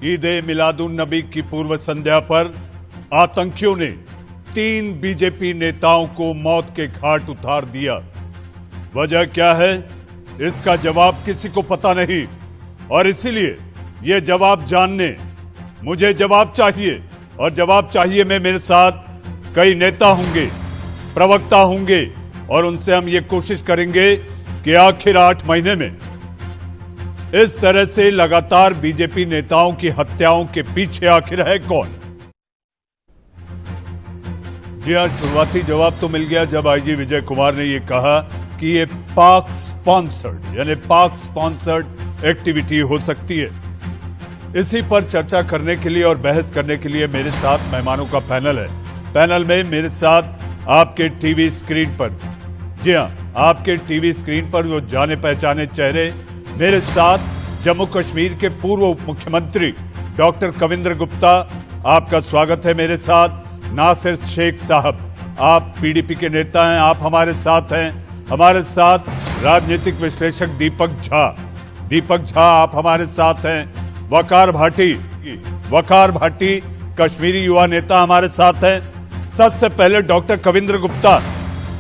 ईद ए मिलादुन नबी की पूर्व संध्या पर आतंकियों ने 3 बीजेपी नेताओं को मौत के घाट उतार दिया। वजह क्या है, इसका जवाब किसी को पता नहीं और इसीलिए यह जवाब जानने मुझे जवाब चाहिए और जवाब चाहिए में मेरे साथ कई नेता होंगे, प्रवक्ता होंगे और उनसे हम ये कोशिश करेंगे कि आखिर 8 महीने में इस तरह से लगातार बीजेपी नेताओं की हत्याओं के पीछे आखिर है कौन। जी हां, शुरुआती जवाब तो मिल गया जब आईजी विजय कुमार ने यह कहा कि ये पाक स्पॉन्सर्ड यानी पाक स्पॉन्सर्ड एक्टिविटी हो सकती है। इसी पर चर्चा करने के लिए और बहस करने के लिए मेरे साथ मेहमानों का पैनल है। पैनल में मेरे साथ आपके टीवी स्क्रीन पर, जी हां, आपके टीवी स्क्रीन पर जो जाने पहचाने चेहरे, मेरे साथ जम्मू कश्मीर के पूर्व उप मुख्यमंत्री डॉक्टर कविंद्र गुप्ता, आपका स्वागत है। मेरे साथ नासिर शेख साहब, आप पीडीपी के नेता हैं, आप हमारे साथ हैं। हमारे साथ राजनीतिक विश्लेषक दीपक झा, आप हमारे साथ हैं। वकार भाटी कश्मीरी युवा नेता हमारे साथ हैं। सबसे पहले डॉक्टर कविंद्र गुप्ता,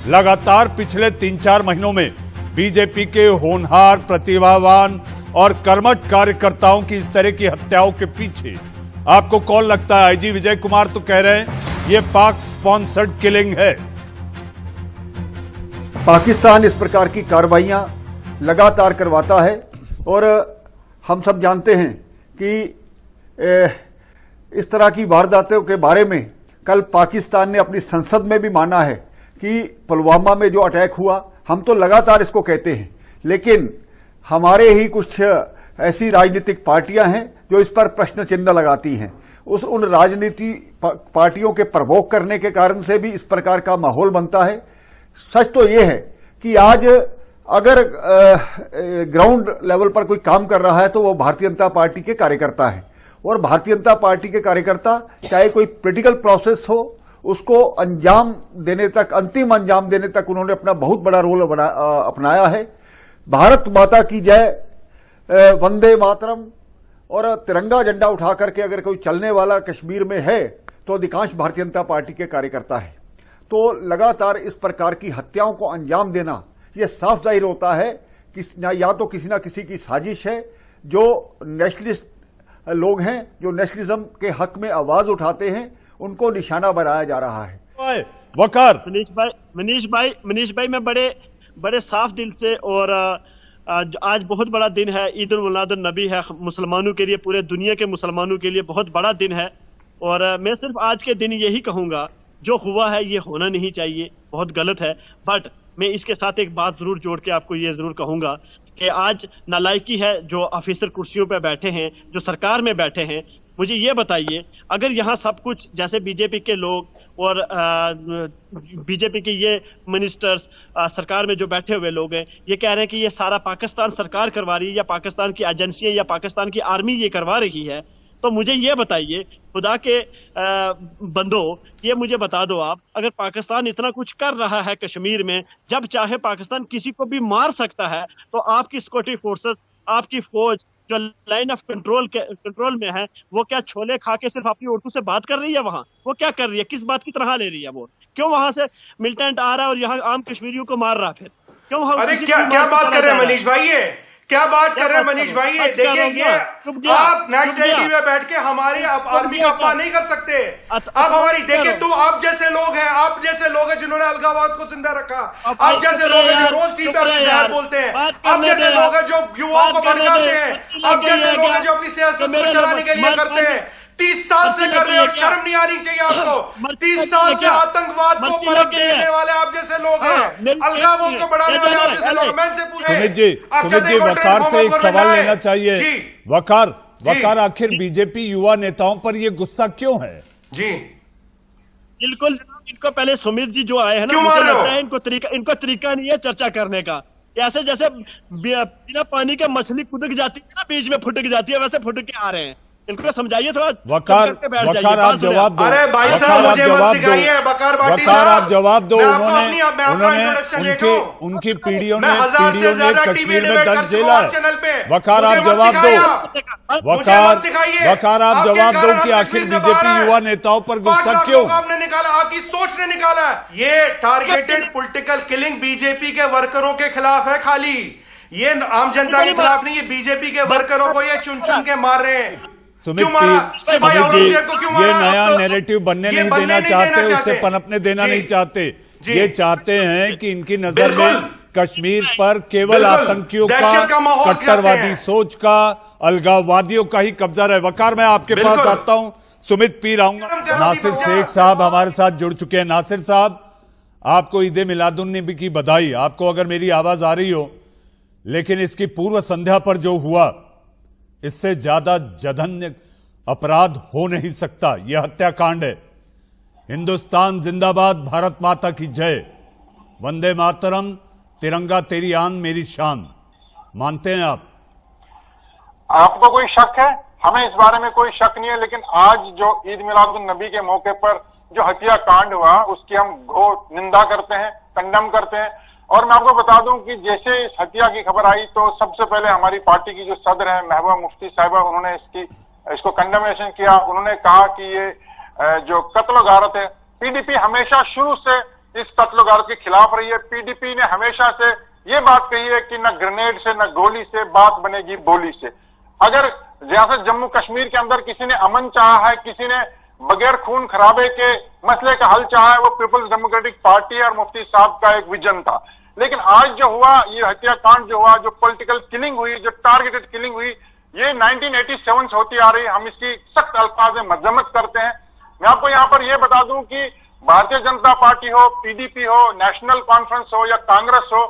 लगातार पिछले 3-4 महीनों में बीजेपी के होनहार, प्रतिभावान और कर्मठ कार्यकर्ताओं की इस तरह की हत्याओं के पीछे आपको कौन लगता है? आईजी विजय कुमार तो कह रहे हैं ये पाक स्पॉन्सर्ड किलिंग है। पाकिस्तान इस प्रकार की कार्रवाइयां लगातार करवाता है और हम सब जानते हैं कि इस तरह की वारदातों के बारे में कल पाकिस्तान ने अपनी संसद में भी माना है कि पुलवामा में जो अटैक हुआ, हम तो लगातार इसको कहते हैं, लेकिन हमारे ही कुछ ऐसी राजनीतिक पार्टियां हैं जो इस पर प्रश्न चिन्ह लगाती हैं। उन राजनीति पार्टियों के प्रवोक करने के कारण से भी इस प्रकार का माहौल बनता है। सच तो यह है कि आज अगर ग्राउंड लेवल पर कोई काम कर रहा है तो वो भारतीय जनता पार्टी के कार्यकर्ता है और भारतीय जनता पार्टी के कार्यकर्ता चाहे कोई पॉलिटिकल प्रोसेस हो, उसको अंजाम देने तक, अंतिम अंजाम देने तक उन्होंने अपना बहुत बड़ा रोल अपनाया है। भारत माता की जय, वंदे मातरम और तिरंगा झंडा उठा करके अगर कोई चलने वाला कश्मीर में है तो अधिकांश भारतीय जनता पार्टी के कार्यकर्ता है। तो लगातार इस प्रकार की हत्याओं को अंजाम देना, यह साफ जाहिर होता है कि या तो किसी ना किसी की साजिश है। जो नेशनलिस्ट लोग हैं, जो नेशनलिज्म के हक में आवाज उठाते हैं, उनको निशाना बनाया जा रहा है। वकार मनीष भाई मैं बड़े साफ दिल से, और आज बहुत बड़ा दिन है, ईद उल मिलादुन नबी है मुसलमानों के लिए, पूरे दुनिया के मुसलमानों के लिए बहुत बड़ा दिन है। और मैं सिर्फ आज के दिन यही कहूंगा, जो हुआ है ये होना नहीं चाहिए, बहुत गलत है। बट मैं इसके साथ एक बात जरूर जोड़ के आपको ये जरूर कहूंगा कि आज नालायकी है जो ऑफिसर कुर्सियों पे बैठे हैं, जो सरकार में बैठे हैं। मुझे ये बताइए, अगर यहाँ सब कुछ जैसे बीजेपी के लोग और बीजेपी के ये मिनिस्टर्स, सरकार में जो बैठे हुए लोग हैं, ये कह रहे हैं कि ये सारा पाकिस्तान सरकार करवा रही है या पाकिस्तान की एजेंसियां या पाकिस्तान की आर्मी ये करवा रही है, तो मुझे ये बताइए खुदा के बंदो, ये मुझे बता दो आप, अगर पाकिस्तान इतना कुछ कर रहा है कश्मीर में, जब चाहे पाकिस्तान किसी को भी मार सकता है, तो आपकी सिक्योरिटी फोर्सेस, आपकी फौज जो लाइन ऑफ कंट्रोल में है, वो क्या छोले खा के सिर्फ अपनी उर्दू से बात कर रही है? वहां वो क्या कर रही है? किस बात की तरह ले रही है? वो क्यों वहां से मिलिटेंट आ रहा है और यहाँ आम कश्मीरियों को मार रहा है? फिर क्यों वहां? अरे क्या बात कर रहे हैं मनीष भाई, ये क्या बात कर रहे हैं मनीष भाई? ये देखिए, ये आप नेशनल टीवी में बैठ के हमारी आर्मी का अपमान नहीं कर सकते। आप हमारी देखिए, तो आप जैसे लोग हैं जिन्होंने अलगाववाद को जिंदा रखा, आप जैसे लोग हैं जो रोज टीवी पे अपनी सेहत बोलते हैं, आप जैसे लोग हैं जो युवाओं को भड़काते हैं, आप जैसे लोग हैं जो अपनी सियासत को चलाने के लिए करते हैं। 30 साल से कर रहे हो, शर्म नहीं आनी चाहिए आपको? 30 साल से आतंकवाद को परख देने वाले आप जैसे लोग हैं, अलगाववाद को बढ़ाने वाले आप जैसे लोग। मैं इनसे पूछे सुमित जी वकार से एक सवाल लेना चाहिए। वकार, आखिर बीजेपी युवा नेताओं पर ये गुस्सा क्यों है? जी बिल्कुल, इनको पहले सुमित जी जो आए हैं ना, मुझे लगता है इनको तरीका नहीं है चर्चा करने का। ऐसे जैसे बिना पानी के मछली कुदक जाती है ना, बीच में फुटक जाती है, वैसे फुटक के आ रहे हैं। इनको समझाइए थोड़ा। वकार आप जवाब दो। अरे भाई साहब मुझे मत सिखाइए बकार बाटी वकार आप जवाब दो। उन्होंने उनकी पीढ़ियों ने कश्मीर में दर्ज झेला है। वकार आप जवाब दो। वकार आप जवाब दो कि आखिर बीजेपी युवा नेताओं पर गुस्सा क्यों? आपने निकाला, आपकी सोच ने निकाला। ये टारगेटेड पॉलिटिकल किलिंग बीजेपी के वर्करों के खिलाफ है, खाली ये आम जनता के खिलाफ नहीं। ये बीजेपी के वर्करों को ये चुन चुन के मार रहे हैं। सुमित जी, ये नया नैरेटिव बनने नहीं देना चाहते, उसे पनपने देना नहीं चाहते। ये चाहते हैं कि इनकी नजर में कश्मीर पर केवल आतंकियों का, कट्टरवादी सोच का, अलगाववादियों का ही कब्जा रहे। वकार मैं आपके पास आता हूं, सुमित पीर आऊंगा। नासिर शेख साहब हमारे साथ जुड़ चुके हैं। नासिर साहब, आपको ईद मिलादुन नबी की बधाई। आपको अगर मेरी आवाज आ रही हो, लेकिन इसकी पूर्व संध्या पर जो हुआ, इससे ज्यादा जघन्य अपराध हो नहीं सकता। यह हत्याकांड है। हिंदुस्तान जिंदाबाद, भारत माता की जय, वंदे मातरम, तिरंगा तेरी आन मेरी शान। मानते हैं आप? आपको कोई शक है? हमें इस बारे में कोई शक नहीं है। लेकिन आज जो ईद मिलादुन नबी के मौके पर जो हत्याकांड हुआ, उसकी हम घोर निंदा करते हैं, कंडम करते हैं। और मैं आपको बता दूं कि जैसे इस हत्या की खबर आई तो सबसे पहले हमारी पार्टी की जो सदर है महबूबा मुफ्ती साहिबा, उन्होंने इसको कंडेमेशन किया। उन्होंने कहा कि ये जो कत्ल गारत है, पीडीपी हमेशा शुरू से इस कत्ल गारत के खिलाफ रही है। पीडीपी ने हमेशा से ये बात कही है कि न ग्रेनेड से न गोली से बात बनेगी बोली से। अगर रियासत जम्मू कश्मीर के अंदर किसी ने अमन चाहा है, किसी ने बगैर खून खराबे के मसले का हल चाहा है, वो पीपल्स डेमोक्रेटिक पार्टी और मुफ्ती साहब का एक विजन था। लेकिन आज जो हुआ, ये हत्याकांड जो हुआ, जो पॉलिटिकल किलिंग हुई, जो टारगेटेड किलिंग हुई, ये 1987 से होती आ रही है। हम इसकी सख्त अल्फाज में मजम्मत करते हैं। मैं आपको यहाँ पर यह बता दूं कि भारतीय जनता पार्टी हो, पीडीपी हो, नेशनल कॉन्फ्रेंस हो या कांग्रेस हो,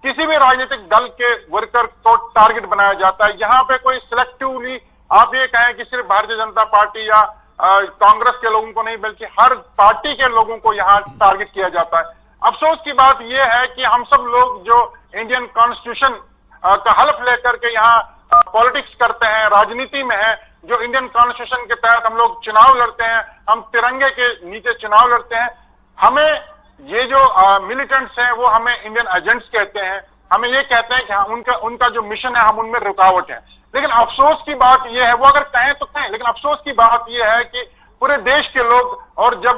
किसी भी राजनीतिक दल के वर्कर को टारगेट बनाया जाता है। यहाँ पे कोई सिलेक्टिवली आप ये कहें कि सिर्फ भारतीय जनता पार्टी या कांग्रेस के लोगों को नहीं, बल्कि हर पार्टी के लोगों को यहाँ टारगेट किया जाता है। अफसोस की बात यह है कि हम सब लोग जो इंडियन कॉन्स्टिट्यूशन का हल्फ लेकर के यहाँ पॉलिटिक्स करते हैं, राजनीति में है, जो इंडियन कॉन्स्टिट्यूशन के तहत हम लोग चुनाव लड़ते हैं, हम तिरंगे के नीचे चुनाव लड़ते हैं। हमें ये जो मिलिटेंट्स हैं वो हमें इंडियन एजेंट्स कहते हैं। हमें ये कहते हैं कि उनका जो मिशन है हम उनमें रुकावट है। लेकिन अफसोस की बात यह है, वो अगर कहें तो कहें, लेकिन अफसोस की बात यह है कि पूरे देश के लोग और जब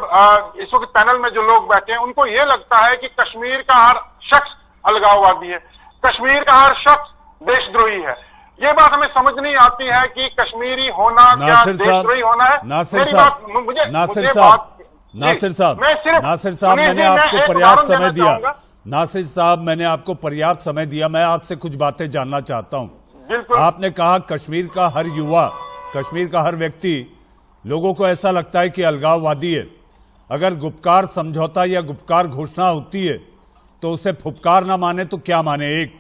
इस वक्त पैनल में जो लोग बैठे हैं उनको यह लगता है कि कश्मीर का हर शख्स अलगाववादी है, कश्मीर का हर शख्स देशद्रोही है। ये बात हमें समझ नहीं आती है कि कश्मीरी होना क्या देशद्रोही होना है। नासिर साहब, मैंने आपको पर्याप्त समय दिया। नासिर साहब, मैंने आपको पर्याप्त समय दिया। मैं आपसे कुछ बातें जानना चाहता हूं। आपने कहा कश्मीर का हर युवा, कश्मीर का हर व्यक्ति, लोगों को ऐसा लगता है कि अलगाववादी है। अगर गुपकार समझौता या गुपकार घोषणा होती है तो उसे फुपकार ना माने तो क्या माने? एक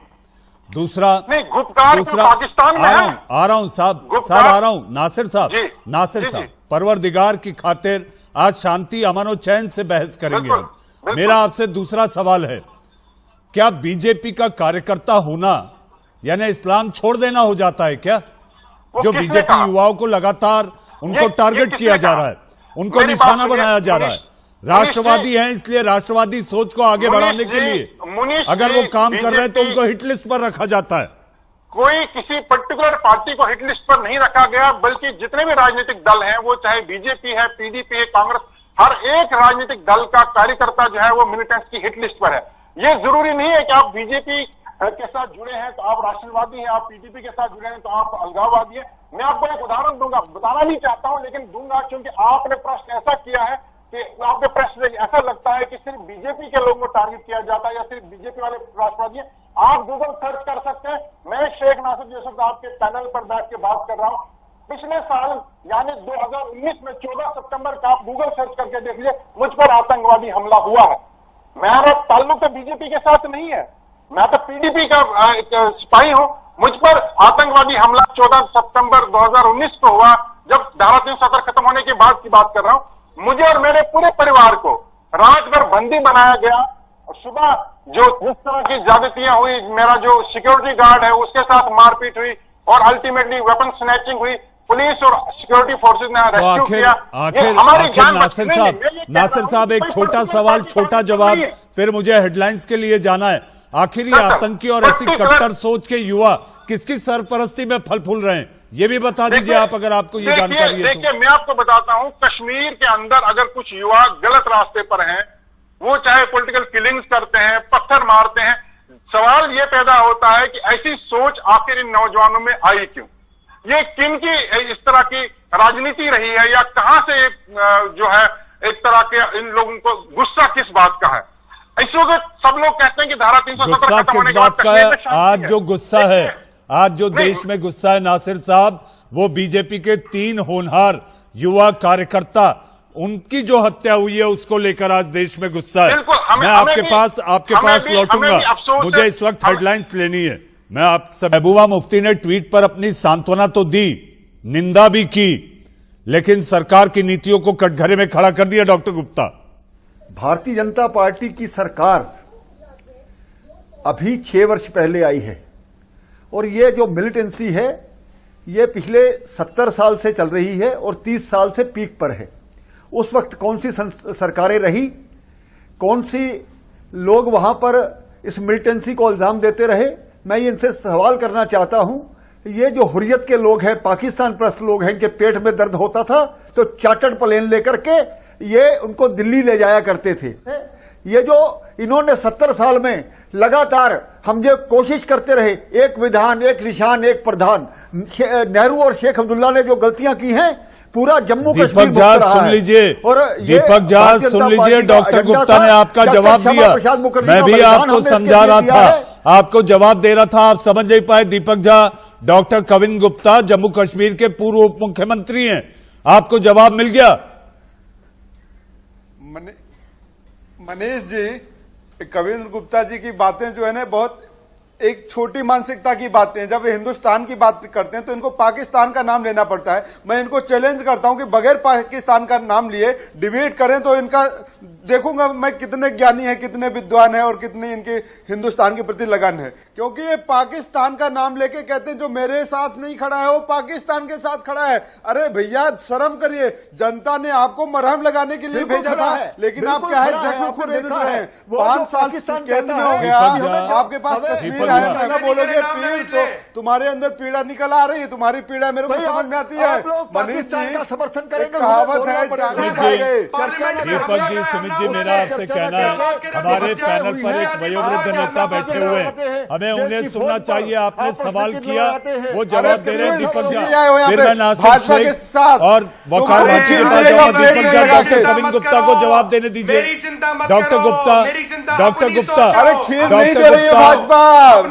दूसरा पाकिस्तान में आ रहा हूं साहब आ रहा हूं। नासिर साहब, परवरदिगार की खातिर आज शांति, अमन और चैन से बहस करेंगे हम। मेरा आपसे दूसरा सवाल है, क्या बीजेपी का कार्यकर्ता होना यानी इस्लाम छोड़ देना हो जाता है क्या? जो बीजेपी युवाओं को लगातार उनको टारगेट किया जा रहा है, उनको निशाना बनाया जा रहा है। राष्ट्रवादी हैं, इसलिए राष्ट्रवादी सोच को आगे बढ़ाने के लिए अगर वो काम कर रहे हैं तो उनको हिट लिस्ट पर रखा जाता है। कोई किसी पर्टिकुलर पार्टी को हिट लिस्ट पर नहीं रखा गया, बल्कि जितने भी राजनीतिक दल हैं, वो चाहे बीजेपी है, पीडीपी है, कांग्रेस, हर एक राजनीतिक दल का कार्यकर्ता जो है वो मिलिटेंट्स की हिट लिस्ट पर है। ये जरूरी नहीं है कि आप बीजेपी के साथ जुड़े हैं तो आप राष्ट्रवादी हैं, आप पीडीपी के साथ जुड़े हैं तो आप अलगाववादी हैं। मैं आपको एक उदाहरण दूंगा, बताना नहीं चाहता हूं लेकिन दूंगा, क्योंकि आपने प्रश्न ऐसा किया है कि आपके प्रश्न से ऐसा लगता है कि सिर्फ बीजेपी के लोगों को टारगेट किया जाता है या सिर्फ बीजेपी वाले राष्ट्रवादी हैं। आप गूगल सर्च कर सकते हैं। मैं शेख नासिर यूसुफ आपके पैनल पर बैठ के बात कर रहा हूं। पिछले साल यानी 2019 में 14 सितंबर का आप गूगल सर्च करके देख लीजिए, मुझ पर आतंकवादी हमला हुआ है। मेरा ताल्लुक तो बीजेपी के साथ नहीं है, मैं तो पीडीपी का सिपाही हूं। मुझ पर आतंकवादी हमला 14 सितंबर 2019 को हुआ, जब धारा 370 खत्म होने के बाद की बात कर रहा हूं। मुझे और मेरे पूरे परिवार को रात भर बंदी बनाया गया। सुबह जो जिस तरह की ज्यादतियां हुई, मेरा जो सिक्योरिटी गार्ड है उसके साथ मारपीट हुई और अल्टीमेटली वेपन स्नैचिंग हुई। पुलिस और सिक्योरिटी फोर्सेज ने तो रेस्क्यू किया। आखिर नासिर साहब एक छोटा सवाल छोटा जवाब, फिर मुझे हेडलाइंस के लिए जाना है। आखिर ये आतंकी और ऐसी कट्टर सोच के युवा किसकी सरपरस्ती में फल फूल रहे हैं, ये भी बता दीजिए आप, अगर आपको ये जानकारी है। देखिए मैं आपको बताता हूं, कश्मीर के अंदर अगर कुछ युवा गलत रास्ते पर हैं, वो चाहे पॉलिटिकल किलिंग्स करते हैं, पत्थर मारते हैं, सवाल ये पैदा होता है कि ऐसी सोच आखिर इन नौजवानों में आई क्यों? ये किन की इस तरह की राजनीति रही है, या कहां से जो है एक तरह के इन लोगों को गुस्सा किस बात का है? इस वक्त सब लोग कहते हैं कि धारा 370 गुस्सा किस बात का है? आज जो गुस्सा है, आज जो देश में गुस्सा है नासिर साहब, वो बीजेपी के 3 होनहार युवा कार्यकर्ता, उनकी जो हत्या हुई है उसको लेकर आज देश में गुस्सा है। मैं आपके पास लौटूंगा, मुझे इस वक्त हेडलाइंस लेनी है। मैं आपसे, महबूबा मुफ्ती ने ट्वीट पर अपनी सांत्वना तो दी, निंदा भी की, लेकिन सरकार की नीतियों को कटघरे में खड़ा कर दिया। डॉक्टर गुप्ता, भारतीय जनता पार्टी की सरकार अभी 6 वर्ष पहले आई है, और ये जो मिलिटेंसी है ये पिछले 70 साल से चल रही है और 30 साल से पीक पर है। उस वक्त कौन सी सरकारें रही, कौन सी लोग वहां पर इस मिलिटेंसी को इल्जाम देते रहे? मैं ये इनसे सवाल करना चाहता हूं, ये जो हुर्रियत के लोग हैं, पाकिस्तान परस्त लोग हैं, इनके पेट में दर्द होता था तो चार्टर्ड प्लेन लेकर के ये उनको दिल्ली ले जाया करते थे। ये जो इन्होंने 70 साल में लगातार हम जो कोशिश करते रहे, एक विधान, एक निशान, एक प्रधान, नेहरू और शेख अब्दुल्ला ने जो गलतियां की हैं, पूरा जम्मू कश्मीर सुन लीजिए, दीपक जाज सुन लीजिए, डॉक्टर गुप्ता ने आपका जवाब दिया, मैं भी आपको समझा रहा था, आपको जवाब दे रहा था, आप समझ नहीं पाए। दीपक झा, डॉक्टर कविन गुप्ता जम्मू कश्मीर के पूर्व उप मुख्यमंत्री हैं, आपको जवाब मिल गया। मनीष जी, कविंद्र गुप्ता जी की बातें जो है ना बहुत एक छोटी मानसिकता की बातें हैं। जब हिंदुस्तान की बात करते हैं तो इनको पाकिस्तान का नाम लेना पड़ता है। मैं इनको चैलेंज करता हूं कि बगैर पाकिस्तान का नाम लिए डिबेट करें तो इनका देखूंगा मैं कितने ज्ञानी है, कितने विद्वान है और कितनी इनके हिंदुस्तान के प्रति लगन है। क्योंकि ये पाकिस्तान का नाम लेके कहते हैं जो मेरे साथ नहीं खड़ा है वो पाकिस्तान के साथ खड़ा है। अरे भैया शर्म करिए, जनता ने आपको मरहम लगाने के लिए भेजा था, लेकिन आप क्या है जख्म खुरेद रहे हैं। 5 साल केंद्र में हो गया, आपके पास कश्मीर है, मैं बोलोगे पीड़ तो तुम्हारे अंदर पीड़ा निकल आ रही है, तुम्हारी पीड़ा मेरे को समझ में आती है। मनीष जी समर्थन करेंगे, कहावत है दीपक जी, सुमित जी, मेरा आपसे कहना है, हमारे पैनल पर एक वयोवृद्ध नेता बैठे हुए हैं, हमें उन्हें सुनना चाहिए। आपने सवाल किया, वो जवाब दे रहे हैं। दीपक जी, फिर मैं नासिर शेख और वकार दीपक जी, डॉक्टर कविन गुप्ता को जवाब देने दीजिए। डॉक्टर गुप्ता, अरे खीर नहीं दे रही है भाजपा,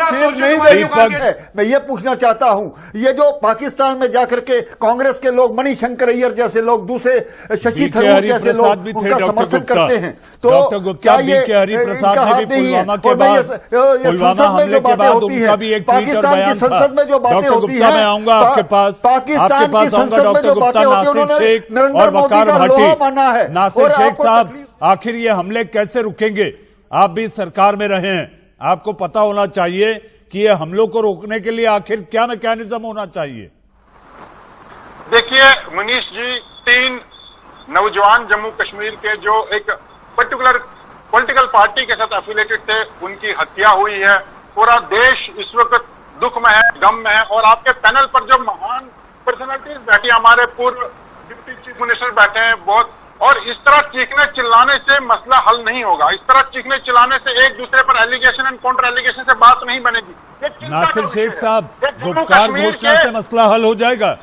खीर नहीं दे रही। मैं ये पूछना चाहता हूं, ये जो पाकिस्तान में जाकर के कांग्रेस के लोग, मणिशंकर अय्यर जैसे लोग, दूसरे शशि थरूर जैसे लोग उनका समर्थन करते हैं, तो क्या ये हरिप्रसाद ने भी पुलवामा के बाद, पुलवामा हमले के बाद उनका भी एक ट्वीट और बयान था। संसद में जो बातें होती हैं, मैं आऊंगा आपके पास, पाकिस्तान की संसद में जो बातें होती हैं, उन्होंने नरेंद्र मोदी का लोहा माना है। नासिर शेख साहब, आखिर ये हमले कैसे रुकेंगे? आप भी सरकार में रहे हैं, आपको पता होना चाहिए कि ये हमलों को रोकने के लिए आखिर क्या मैकेनिज्म होना चाहिए। देखिए मनीष जी, 3 नौजवान जम्मू कश्मीर के जो एक पर्टिकुलर पॉलिटिकल पार्टी के साथ एफिलेटेड थे, उनकी हत्या हुई है। पूरा देश इस वक्त दुख में है, गम में है, और आपके पैनल पर जो महान पर्सनालिटीज बैठी, हमारे पूर्व डिप्टी चीफ मिनिस्टर बैठे हैं बहुत, और इस तरह चीखने चिल्लाने से मसला हल नहीं होगा। इस तरह चीखने चिल्लाने से एक दूसरे पर एलिगेशन एंड काउंटर एलिगेशन से बात नहीं बनेगी। नासिर शेख साहब, गुपकार घोषणा से मसला हल हो जाएगा?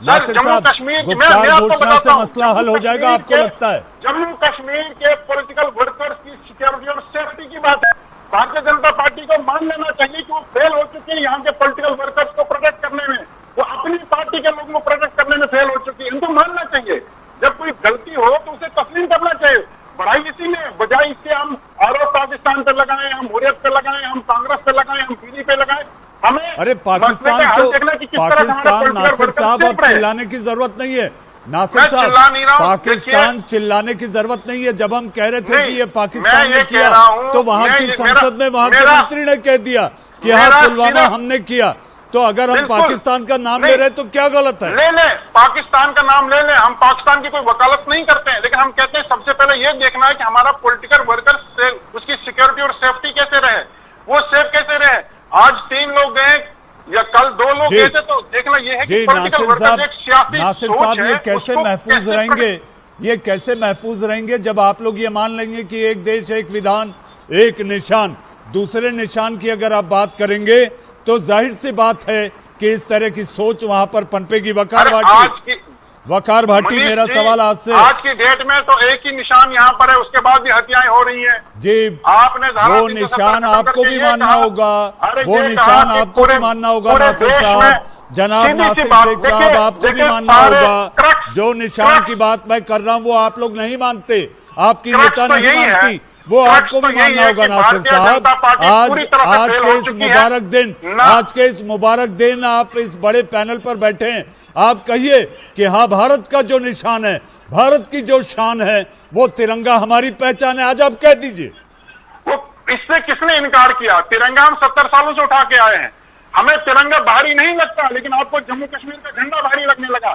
नासिर साहब, गुपकार घोषणा से मसला हल हो जाएगा आपको लगता है? जम्मू कश्मीर के पॉलिटिकल वर्कर्स की सिक्योरिटी और सेफ्टी की बात है। भारतीय जनता पार्टी को मान लेना चाहिए कि वो फेल हो चुकी है यहाँ के पॉलिटिकल वर्कर्स को प्रोटेक्ट करने में, वो अपनी पार्टी के लोगों को प्रोटेक्ट करने में फेल हो चुकी है। इनको मानना चाहिए, जब कोई गलती हो तो उसे तस्लीम करना चाहिए। बड़ाई इसी में, बजाय इसके हम आरोप पाकिस्तान पे लगाएं, हम हुर्रियत पे लगाएं, हम कांग्रेस पे लगाएं, हम पीडी पे लगाएं। हमें अरे पाकिस्तान तो पाकिस्तान, नासिर साहब, अब चिल्लाने की जरूरत नहीं है। नासिर साहब, पाकिस्तान चिल्लाने की जरूरत नहीं है। जब हम कह रहे थे कि ये पाकिस्तान ने किया, तो वहां की संसद में वहां के मंत्री ने कह दिया कि हाँ पुलवामा हमने किया। तो अगर हम बिल्कुल। पाकिस्तान का नाम ले नहीं, रहे हैं तो क्या गलत है? ले लें, पाकिस्तान का नाम ले लें, हम पाकिस्तान की कोई वकालत नहीं करते हैं, लेकिन हम कहते हैं सबसे पहले ये देखना है कि हमारा पॉलिटिकल वर्कर से उसकी सिक्योरिटी और सेफ्टी कैसे रहे, वो सेफ कैसे रहे। आज 3 लोग गए या कल 2 लोग जी। गए थे, तो देखना ये है कि जी पॉलिटिकल वर्कर एक सियासी नासिर सोच साहब, ये है, कैसे उसको महफूज कैसे रहेंगे, ये कैसे महफूज रहेंगे जब आप लोग ये मान लेंगे कि एक देश एक विधान एक निशान। दूसरे निशान की अगर आप बात करेंगे तो जाहिर सी बात है कि इस तरह की सोच वहां पर पनपेगी। वकार भाटी, वकार भाटी, मनीष मेरा जी, सवाल आपसे, आज की डेट में तो एक ही निशान यहाँ पर है, उसके बाद भी हत्याएं हो रही हैं। जी आपने वो निशान आपको भी मानना होगा, वो निशान आपको भी मानना होगा नासिर साहब, जनाब नासिर शेख साहब, आपको भी मानना होगा। जो निशान की बात मैं कर रहा हूं वो आप लोग नहीं मानते, आपकी नेता नहीं मानती, वो आपको भी मानना होगा नासिर साहब। आज के इस मुबारक दिन, आज के इस मुबारक दिन आप इस बड़े पैनल पर बैठे हैं, आप कहिए कि हाँ, भारत का जो निशान है, भारत की जो शान है, वो तिरंगा हमारी पहचान है। आज आप कह दीजिए। वो इससे किसने इनकार किया? तिरंगा हम 70 सालों से उठा के आए हैं, हमें तिरंगा भारी नहीं लगता, लेकिन आपको जम्मू कश्मीर का झंडा भारी लगने लगा।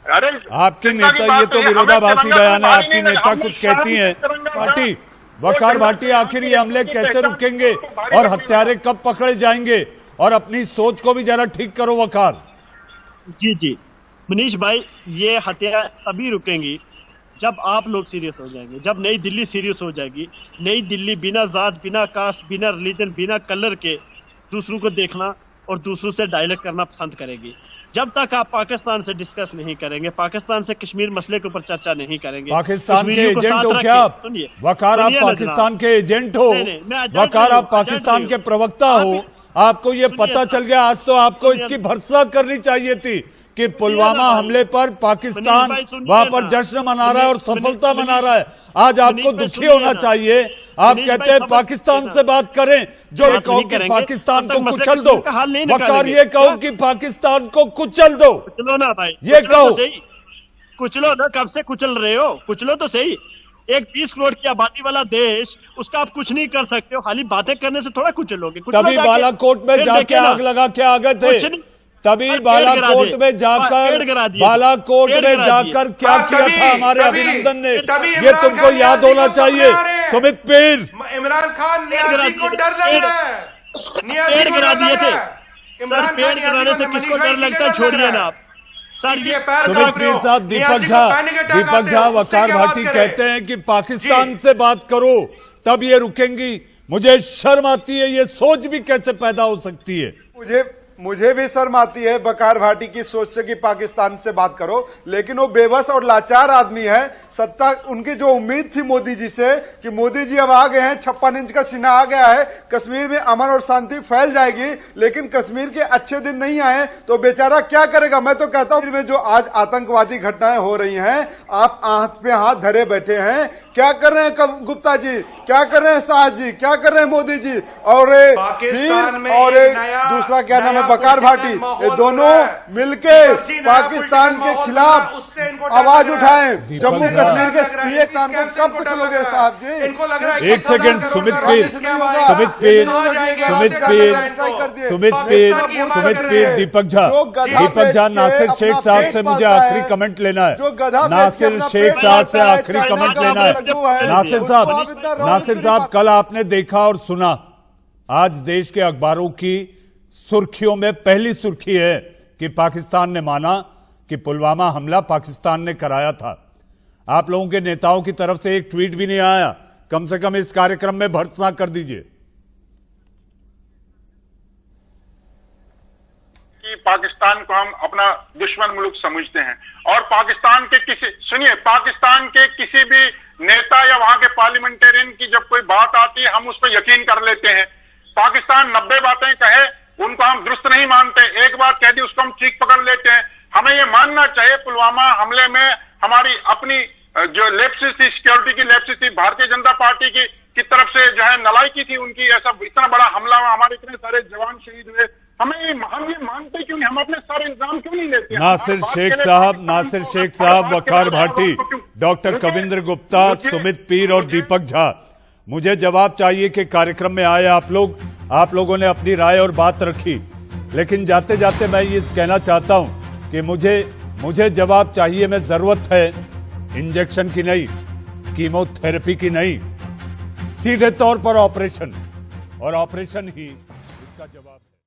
अरे आपके नेता, ये तो विरोधाभासी बयान है, आपकी नेता कुछ कहती हैं। भाटी, वकार भाटी, आखिर ये हमले कैसे रुकेंगे और हत्यारे कब पकड़े जाएंगे? और अपनी सोच को भी जरा ठीक करो वकार। जी मनीष भाई, ये हत्या तभी रुकेंगी जब आप लोग सीरियस हो जाएंगे, जब नई दिल्ली सीरियस हो जाएगी। नई दिल्ली बिना जात, बिना कास्ट, बिना रिलीजन, बिना कलर के दूसरों को देखना और दूसरों से डायलॉग करना पसंद करेगी। जब तक आप पाकिस्तान से डिस्कस नहीं करेंगे, पाकिस्तान से कश्मीर मसले के ऊपर चर्चा नहीं करेंगे, पाकिस्तान के एजेंट हो क्या आप? वकार, आप पाकिस्तान के एजेंट हो? वकार, आप पाकिस्तान के प्रवक्ता हो? आपको ये पता चल गया, आज तो आपको इसकी भर्त्सना करनी चाहिए थी कि पुलवामा हमले पर पाकिस्तान वहां पर जश्न मना रहा है और सफलता मना रहा है। आज आपको दुखी होना चाहिए। आप कहते हैं पाकिस्तान से बात करें, जो ये कहो कि पाकिस्तान को कुचल दो। वकार, ये कहो कि पाकिस्तान को कुचल दो, कुचलो ना भाई, ये कहो। कुचलो ना, कब से कुचल रहे हो? कुचलो तो सही। एक 20 करोड़ की आबादी वाला देश, उसका आप कुछ नहीं कर सकते हो, खाली बातें करने से थोड़ा कुचलोगे। तभी बालाकोट में जाके आग लगा के आ गए थे, तभी बालाकोट में जाकर, बालाकोट में जाकर क्या किया था हमारे अभिनंदन ने, ये तुमको याद होना चाहिए। सुमित पीर, इमरान खान नियाज़ी को डर लग रहा है, पेड़ गिरा दिए थे सर, पेड़ गिराने से किसको डर लगता है? छोड़िए ना आप सर। ये सुमित पीर साहब, दीपक झा, वकार भाटी कहते हैं कि पाकिस्तान से बात करो तब ये रुकेंगी। मुझे शर्म आती है, ये सोच भी कैसे पैदा हो सकती है? मुझे भी शर्म आती है वकार भाटी की सोच से कि पाकिस्तान से बात करो, लेकिन वो बेबस और लाचार आदमी है। सत्ता, उनकी जो उम्मीद थी मोदी जी से कि मोदी जी अब आ गए हैं, 56 इंच का सीना आ गया है, कश्मीर में अमन और शांति फैल जाएगी, लेकिन कश्मीर के अच्छे दिन नहीं आए तो बेचारा क्या करेगा? मैं तो कहता हूं में जो आज आतंकवादी घटनाएं हो रही हैं, आप हाथ पे हाथ धरे बैठे हैं। क्या कर रहे हैं गुप्ता जी, क्या कर रहे हैं शाह जी, क्या कर रहे हैं मोदी जी, और दूसरा क्या नाम है, वकार भाटी, ये दोनों मिलके पाकिस्तान के खिलाफ आवाज उठाएं। जम्मू कश्मीर के पाकिस्तान को कब कुचलोगे साहब जी? एक सेकंड, सुमित पीर, दीपक झा, नासिर शेख साहब से मुझे आखिरी कमेंट लेना है। नासिर शेख साहब से आखिरी कमेंट लेना है। नासिर साहब, कल आपने देखा और सुना, आज देश के अखबारों की सुर्खियों में पहली सुर्खी है कि पाकिस्तान ने माना कि पुलवामा हमला पाकिस्तान ने कराया था। आप लोगों के नेताओं की तरफ से एक ट्वीट भी नहीं आया। कम से कम इस कार्यक्रम में भर्त्सना कर दीजिए कि पाकिस्तान को हम अपना दुश्मन मुल्क समझते हैं, और पाकिस्तान के किसी भी नेता या वहां के पार्लियामेंटेरियन की जब कोई बात आती है, हम उस पर यकीन कर लेते हैं। पाकिस्तान 90 बातें कहे, उनको हम दुरुस्त नहीं मानते, एक बात कह दी उसको हम ठीक पकड़ लेते हैं। हमें ये मानना चाहिए पुलवामा हमले में हमारी अपनी जो लेप्सिस थी, सिक्योरिटी की लेप्सिस थी, भारतीय जनता पार्टी की तरफ से जो है नलायकी थी उनकी। ऐसा इतना बड़ा हमला, हमारे इतने सारे जवान शहीद हुए, हम ये मानते क्यों नहीं? हम अपने सारे इल्जाम क्यों नहीं लेते? नासिर शेख साहब, वकार भाटी, डॉक्टर कविंद्र गुप्ता, सुमित पीर और दीपक झा, मुझे जवाब चाहिए कि कार्यक्रम में आए आप लोगों ने अपनी राय और बात रखी, लेकिन जाते जाते मैं ये कहना चाहता हूं कि मुझे जवाब चाहिए। मैं जरूरत है इंजेक्शन की नहीं, कीमोथेरेपी की नहीं, सीधे तौर पर ऑपरेशन, और ऑपरेशन ही इसका जवाब है।